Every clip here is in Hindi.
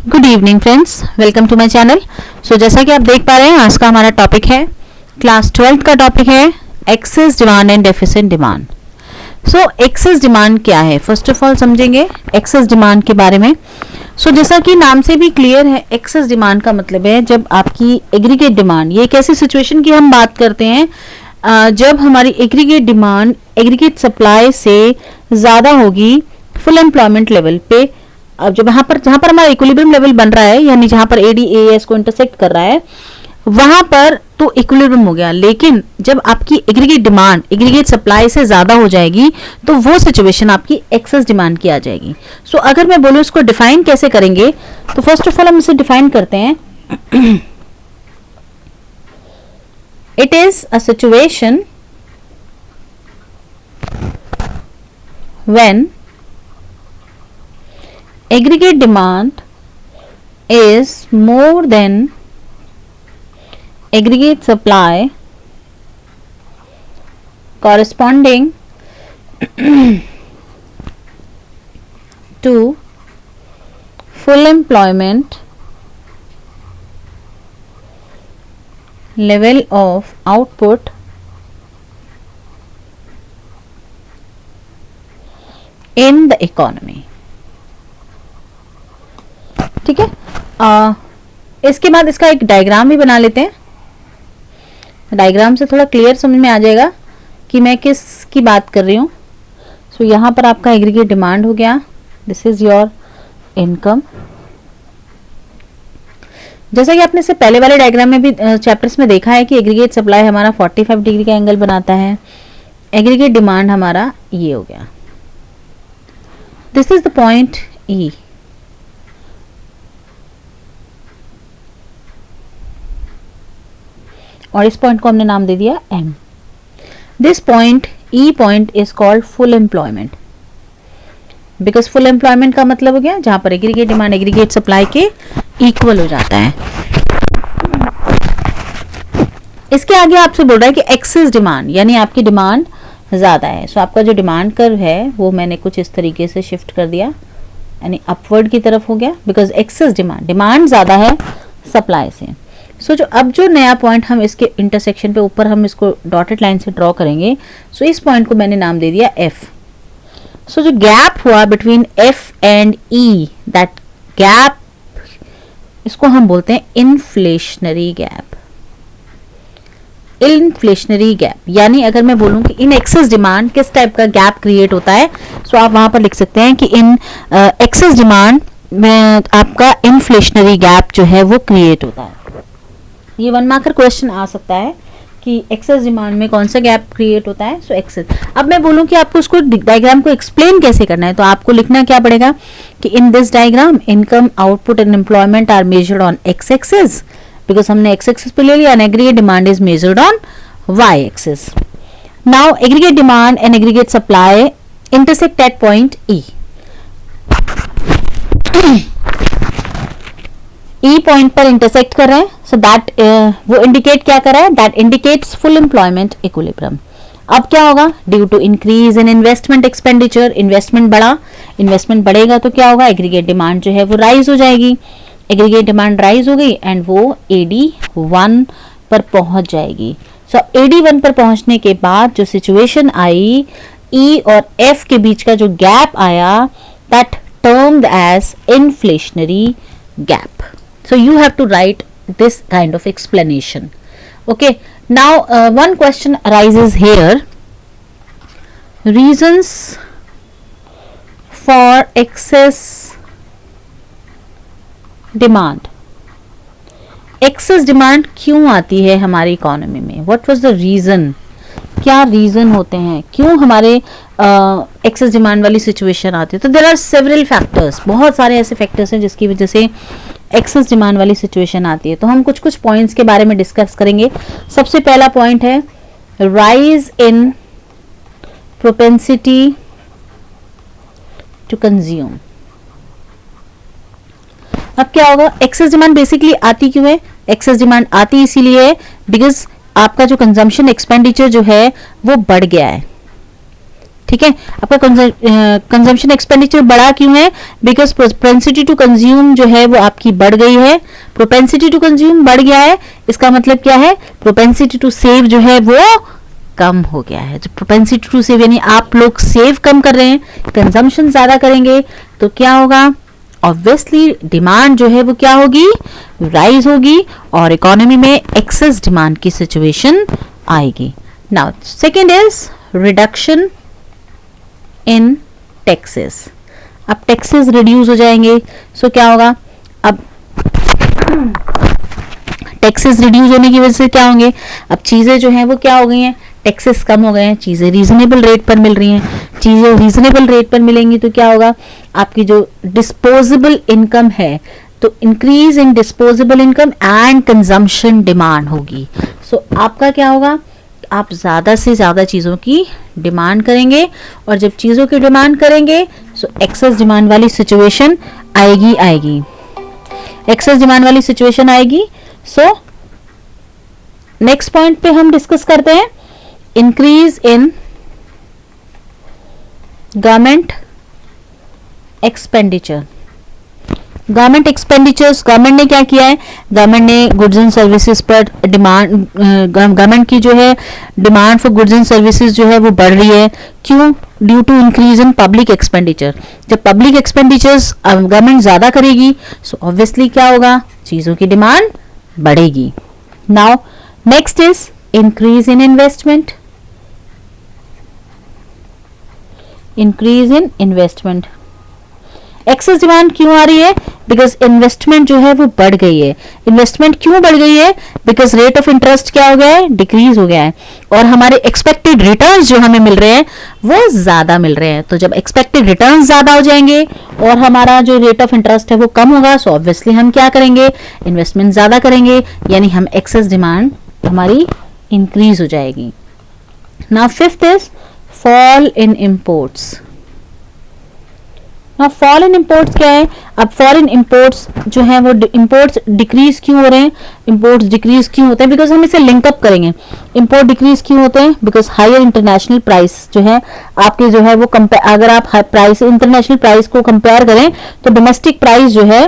Good evening friends, welcome to my channel. So जैसा कि आप देख पा रहे हैं, आज का हमारा टॉपिक है क्लास 12 का टॉपिक है excess demand and deficit demand. So excess demand क्या है, फर्स्ट ऑफ ऑल समझेंगे एक्सेस डिमांड के बारे में। सो जैसा कि नाम से भी क्लियर है, एक्सेस डिमांड का मतलब है जब आपकी एग्रीगेट डिमांड, ये एक ऐसी सिचुएशन की हम बात करते हैं जब हमारी एग्रीगेट डिमांड एग्रीगेट सप्लाई से ज़्यादा होगी फुल एम्प्लॉयमेंट लेवल पे। अब जब जहां पर हमारा इक्विलिब्रियम लेवल बन रहा है, यानी जहां पर ADAS को इंटरसेक्ट कर रहा है, वहां पर तो इक्विलिब्रियम हो गया। लेकिन जब आपकी एग्रीगेट डिमांड एग्रीगेट सप्लाई से ज्यादा हो जाएगी तो वो सिचुएशन आपकी एक्सेस डिमांड की आ जाएगी। सो अगर मैं बोलूं इसको डिफाइन कैसे करेंगे, तो फर्स्ट ऑफ ऑल हम इसे डिफाइन करते हैं। It is a situation when aggregate demand is more than aggregate supply corresponding to full employment level of output in the economy। ठीक है, इसके बाद इसका एक डायग्राम भी बना लेते हैं। डायग्राम से थोड़ा क्लियर समझ में आ जाएगा कि मैं किस की बात कर रही हूँ। सो यहाँ पर आपका एग्रीगेट डिमांड हो गया, दिस इज योर इनकम। जैसा कि आपने से पहले वाले डायग्राम में भी चैप्टर्स में देखा है कि एग्रीगेट सप्लाई हमारा 45 डिग्री का एंगल बनाता है, एग्रीगेट डिमांड हमारा ये हो गया। This is the point E। और इस पॉइंट को हमने नाम दे दिया M। This point E point is called full employment, because full employment का मतलब हो गया जहां पर एग्रीगेट डिमांड एग्रीगेट सप्लाई के इक्वल हो जाता है। इसके आगे आपसे बोल रहा है कि एक्सेस डिमांड, यानी आपकी डिमांड ज्यादा है। सो आपका जो डिमांड कर्व है वो मैंने कुछ इस तरीके से शिफ्ट कर दिया, यानी अपवर्ड की तरफ हो गया, बिकॉज एक्सेस डिमांड ज्यादा है सप्लाई से। सो अब जो नया पॉइंट हम इसके इंटरसेक्शन पे ऊपर हम इसको डॉटेड लाइन से ड्रॉ करेंगे। सो इस पॉइंट को मैंने नाम दे दिया F। सो जो गैप हुआ between F and E, that gap, इसको हम बोलते हैं इन्फ्लेशनरी गैप। इन्फ्लेशनरी गैप, यानी अगर मैं बोलूं कि इन एक्सेस डिमांड किस टाइप का गैप क्रिएट होता है, सो आप वहां पर लिख सकते हैं कि इन एक्सेस डिमांड में आपका इन्फ्लेशनरी गैप जो है वो क्रिएट होता है। ये 1 मार्कर क्वेश्चन आ सकता है कि एक्सेस डिमांड में कौन सा गैप क्रिएट होता है। सो एक्सेस, अब मैं बोलूं कि आपको उसको डायग्राम को एक्सप्लेन कैसे करना है, तो आपको लिखना क्या पड़ेगा कि in this diagram income, output and employment are measured on X axis, because हमने एक्स एक्सेस पे ले लिया, and aggregate demand is measured on Y axis. Now aggregate demand and aggregate supply intersect at point E। E point पर इंटरसेक्ट कर रहे हैं, सो दैट वो इंडिकेट क्या कर रहा है, that indicates full employment equilibrium. अब क्या होगा, due to increase in investment expenditure, investment बढ़ा, इन्वेस्टमेंट बढ़ेगा तो क्या होगा, एग्रीगेट डिमांड जो है वो राइज हो जाएगी। एग्रीगेट डिमांड राइज हो गई एंड वो AD1 पर पहुंच जाएगी। सो AD1 पर पहुंचने के बाद जो सिचुएशन आई, E और F के बीच का जो गैप आया, that termed as inflationary gap. So you have to write this kind of explanation. Okay, now one question arises here. Reasons for excess demand. Excess demand क्यों आती है हमारी इकोनॉमी में? What was the reason? क्या रीजन होते हैं, क्यों हमारे एक्सेस डिमांड वाली सिचुएशन आती है? तो देयर आर सेवरल फैक्टर्स, बहुत सारे ऐसे फैक्टर्स हैं जिसकी वजह से एक्सेस डिमांड वाली सिचुएशन आती है। तो हम कुछ कुछ पॉइंट्स के बारे में डिस्कस करेंगे। सबसे पहला पॉइंट है rise in propensity to consume. अब क्या होगा, एक्सेस डिमांड बेसिकली आती क्यों है? एक्सेस डिमांड आती इसीलिए है बिकॉज आपका जो कंजम्पशन एक्सपेंडिचर जो है वो बढ़ गया है। ठीक है। आपका कंजम्पशन एक्सपेंडिचर बढ़ा क्यों है? बिकॉज प्रोपेंसिटी टू कंज्यूम जो है वो आपकी बढ़ गई है। प्रोपेंसिटी टू कंज्यूम बढ़ गया है, इसका मतलब क्या है? प्रोपेंसिटी टू सेव जो है वो कम हो गया है। जो प्रोपेंसिटी टू सेव यानी आप लोग सेव कम कर रहे हैं, कंजम्पशन ज्यादा करेंगे, तो क्या होगा? ऑब्वियसली डिमांड जो है वो क्या होगी? राइज होगी और इकोनॉमी में एक्सेस डिमांड की सिचुएशन आएगी। Now second is reduction in taxes. अब टैक्सेस रिड्यूस हो जाएंगे, सो क्या होगा? अब टैक्सेस रिड्यूस होने की वजह से क्या होंगे? अब चीजें जो हैं वो क्या हो गई हैं? टैक्सेस कम हो गए हैं, चीजें रीजनेबल रेट पर मिल रही हैं। चीजें रीजनेबल रेट पर मिलेंगी तो क्या होगा? आपकी जो डिस्पोजेबल इनकम है, तो increase in disposable income and consumption demand होगी। सो आपका क्या होगा? आप ज्यादा से ज्यादा चीजों की डिमांड करेंगे, और जब चीजों की डिमांड करेंगे सो एक्सेस डिमांड वाली सिचुएशन आएगी। एक्सेस डिमांड वाली सिचुएशन आएगी। सो नेक्स्ट पॉइंट पे हम डिस्कस करते हैं increase in government expenditure. Government expenditures, government ने क्या किया है? गवर्नमेंट ने गुड्स एंड सर्विसेज पर डिमांड, गवर्नमेंट की जो है demand for goods and services जो है वो बढ़ रही है। क्यों? Due to increase in public expenditure. जब पब्लिक एक्सपेंडिचर्स गवर्नमेंट ज्यादा करेगी सो ऑब्वियसली क्या होगा? चीजों की डिमांड बढ़ेगी। Now next is increase in investment. Increase in investment. Access demand क्यों आ रही है? बिकॉज इन्वेस्टमेंट जो है वो बढ़ गई है। इन्वेस्टमेंट क्यों बढ़ गई है? बिकॉज रेट ऑफ इंटरेस्ट क्या हो गया है? डिक्रीज हो गया है, और हमारे एक्सपेक्टेड रिटर्न्स जो हमें मिल रहे हैं वो ज्यादा मिल रहे हैं। तो जब एक्सपेक्टेड रिटर्न्स ज्यादा हो जाएंगे और हमारा जो रेट ऑफ इंटरेस्ट है वो कम होगा, सो ऑब्वियसली हम क्या करेंगे? इन्वेस्टमेंट ज्यादा करेंगे, यानी हम एक्सेस डिमांड हमारी इंक्रीज हो जाएगी। Now fifth is fall in imports. Now fall in imports क्या है? अब फॉरेन इंपोर्ट्स जो है वो इंपोर्ट्स डिक्रीज क्यों हो रहे हैं? इंपोर्ट्स डिक्रीज क्यों होते हैं? बिकॉज हम इसे लिंकअप करेंगे। इंपोर्ट डिक्रीज क्यों होते हैं? बिकॉज हायर इंटरनेशनल प्राइस जो है आपके जो है वो अगर आप प्राइस इंटरनेशनल प्राइस को कंपेयर करें तो डोमेस्टिक प्राइस जो है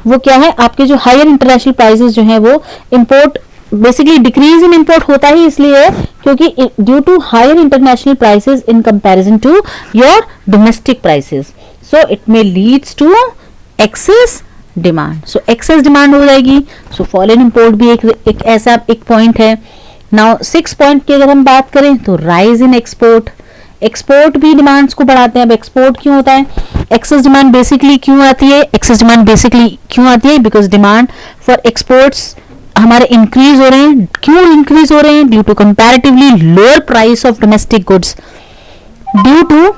वो क्या है? आपके जो हायर इंटरनेशनल प्राइसेस जो है वो import basically decrease in import होता ही इसलिए है क्योंकि due to higher international prices in comparison to your domestic prices, so it may leads to excess demand. So excess demand हो जाएगी, सो फॉल इन इंपोर्ट भी एक ऐसा एक पॉइंट है। नाउ 6 पॉइंट की अगर हम बात करें तो राइज इन एक्सपोर्ट। एक्सपोर्ट भी डिमांड्स को बढ़ाते हैं। अब एक्सपोर्ट क्यों होता है? एक्सेस डिमांड बेसिकली क्यों आती है? एक्सेस डिमांड बेसिकली क्यों आती है? बिकॉज डिमांड फॉर एक्सपोर्ट्स हमारे इंक्रीज हो रहे हैं। क्यों इंक्रीज हो रहे हैं? Due to comparatively lower price of domestic goods, due to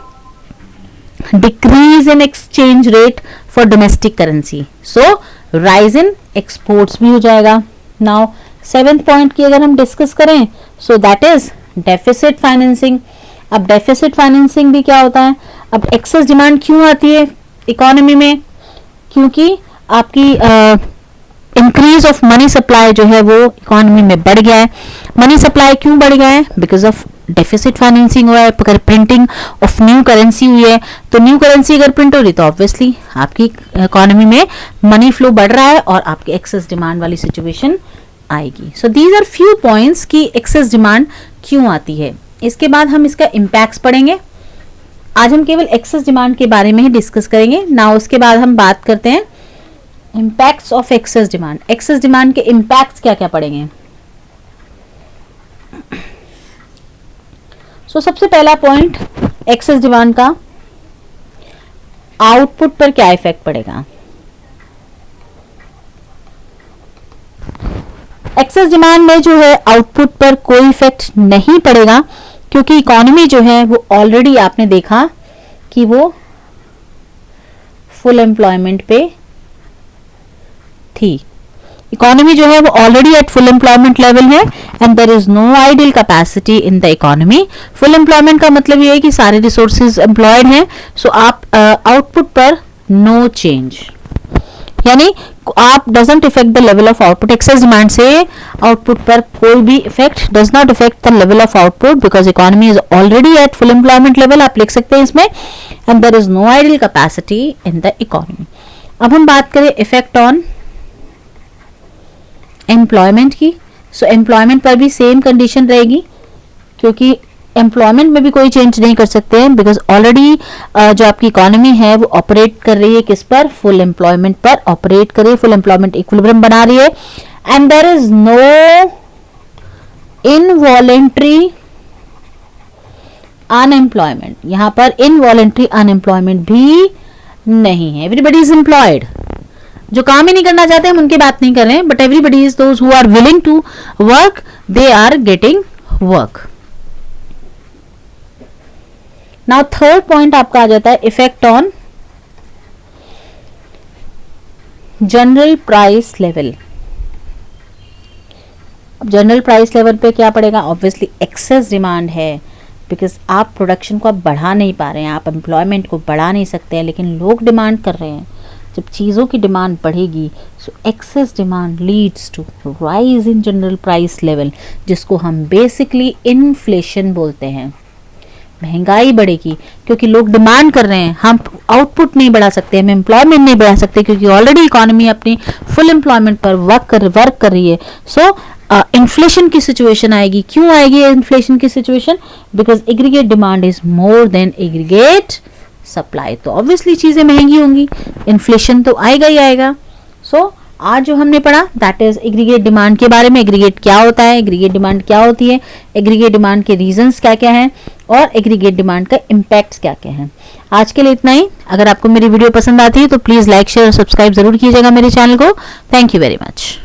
decrease in exchange rate for domestic currency, so rise in exports भी हो जाएगा। नाउ 7th पॉइंट की अगर हम डिस्कस करें so that is deficit financing. अब डेफिसिट फाइनेंसिंग भी क्या होता है? अब एक्सेस डिमांड क्यों आती है इकोनॉमी में? क्योंकि आपकी इंक्रीज ऑफ मनी सप्लाई जो है वो इकोनॉमी में बढ़ गया है। मनी सप्लाई क्यों बढ़ गया है? बिकॉज ऑफ डेफिसिट फाइनेंसिंग हुआ है। अगर प्रिंटिंग ऑफ न्यू करेंसी हुई है तो न्यू करेंसी अगर प्रिंट हो रही तो ऑब्वियसली आपकी इकोनॉमी में मनी फ्लो बढ़ रहा है और आपकी एक्सेस डिमांड वाली सिचुएशन आएगी। So these are few points की एक्सेस डिमांड क्यों आती है। इसके बाद हम इसका इम्पैक्ट्स पढ़ेंगे। आज हम केवल एक्सेस डिमांड के बारे में ही डिस्कस करेंगे ना। उसके बाद हम बात करते हैं impacts of excess demand. Excess demand के इम्पैक्ट्स क्या क्या पड़ेंगे। सो सबसे पहला पॉइंट एक्सेस डिमांड का आउटपुट पर क्या इफेक्ट पड़ेगा। एक्सेस डिमांड में जो है आउटपुट पर कोई इफेक्ट नहीं पड़ेगा क्योंकि इकोनॉमी जो है वो ऑलरेडी आपने देखा कि वो फुल एम्प्लॉयमेंट पे थी। इकोनॉमी जो है वो already at full employment level है and there is no idle capacity in the economy. Full employment का मतलब ये है कि सारे रिसोर्सेज एम्प्लॉयड हैं, सो आप आउटपुट पर नो चेंज। यानी आप doesn't affect the level of output. Excess demand से आउटपुट पर कोई भी effect does not affect the level of output because economy is already at full employment level, आप लिख सकते हैं इसमें, and there is no idle capacity in the economy. अब हम बात करें इफेक्ट ऑन एम्प्लॉयमेंट की। सो एम्प्लॉयमेंट पर भी सेम कंडीशन रहेगी, क्योंकि एम्प्लॉयमेंट में भी कोई चेंज नहीं कर सकते हैं बिकॉज ऑलरेडी जो आपकी इकोनॉमी है वो ऑपरेट कर रही है किस पर, फुल एम्प्लॉयमेंट पर ऑपरेट कर रही है, फुल एम्प्लॉयमेंट इक्विलिब्रियम बना रही है, and there is no involuntary unemployment. यहां पर इनवॉलेंट्री अनएम्प्लॉयमेंट भी नहीं है, एवरीबडी इज एम्प्लॉयड। जो काम ही नहीं करना चाहते हम उनकी बात नहीं कर रहे हैं, but everybody is those who are willing to work, they are getting work. Now third point आपका आ जाता है effect on general price level. अब जनरल प्राइस लेवल पे क्या पड़ेगा, ऑब्वियसली एक्सेस डिमांड है, बिकॉज आप प्रोडक्शन को आप बढ़ा नहीं पा रहे हैं, आप एम्प्लॉयमेंट को बढ़ा नहीं सकते हैं, लेकिन लोग डिमांड कर रहे हैं। जब चीज़ों की डिमांड बढ़ेगी so excess demand leads to rise in general price level, जिसको हम बेसिकली इन्फ्लेशन बोलते हैं। महंगाई बढ़ेगी क्योंकि लोग डिमांड कर रहे हैं, हम आउटपुट नहीं बढ़ा सकते, हम एम्प्लॉयमेंट नहीं बढ़ा सकते क्योंकि ऑलरेडी इकोनॉमी अपनी फुल एम्प्लॉयमेंट पर वर्क कर रही है। सो इन्फ्लेशन की सिचुएशन आएगी। क्यों आएगी इन्फ्लेशन की situation, because aggregate demand is more than aggregate supply, तो ऑब्वियसली चीजें महंगी होंगी, इन्फ्लेशन तो आएगा ही आएगा। सो आज जो हमने पढ़ा दैट इज एग्रीगेट डिमांड के बारे में। एग्रीगेट क्या होता है, एग्रीगेट डिमांड क्या होती है, एग्रीगेट डिमांड के रीजंस क्या क्या हैं, और एग्रीगेट डिमांड का इम्पैक्ट्स क्या क्या हैं। आज के लिए इतना ही। अगर आपको मेरी वीडियो पसंद आती है तो प्लीज लाइक शेयर और सब्सक्राइब जरूर कीजिएगा मेरे चैनल को। Thank you very much.